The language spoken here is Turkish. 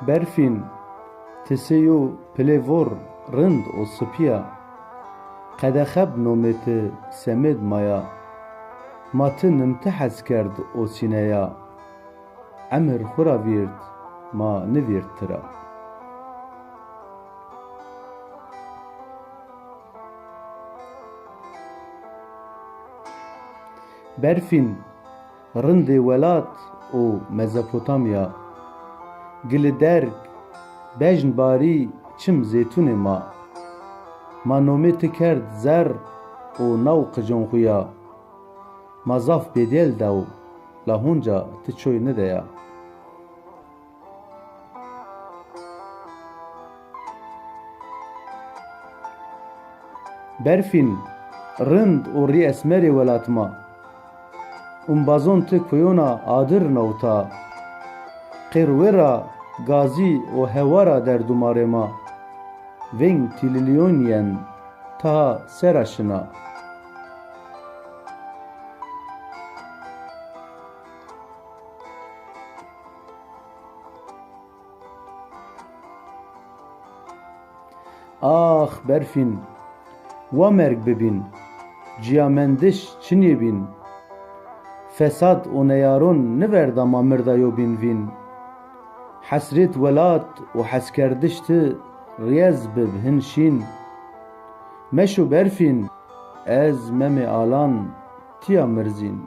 Berfin tiseyo plevor rind o spia qedexeb nometi semed maya matı nimtehez kerd o sineya emir xura virt ma nivirt tira. Berfin rindê welat û Mezopotamya gili derg bejn barî çim zêtûnê ma nomê ti kerd zer û naw qijon xuya ma zaf bêdêl dew la hunca ti çoy nideya. Berfin rind û rî esmerê welat ma umbazon ti kuyona adir newta qêrwêra gazî û hewara derdumarê ma veng tililyonyen taha sera şina. Ah Berfin wa merg bibîn ciya-mendiş çinê bîn fesad û neyaron niverda ma mirdayo bînvîn hesrêt welat û hezkerdiş ti riyez bib hin şîn meşû Berfin ez memê alan tiya mirzîn.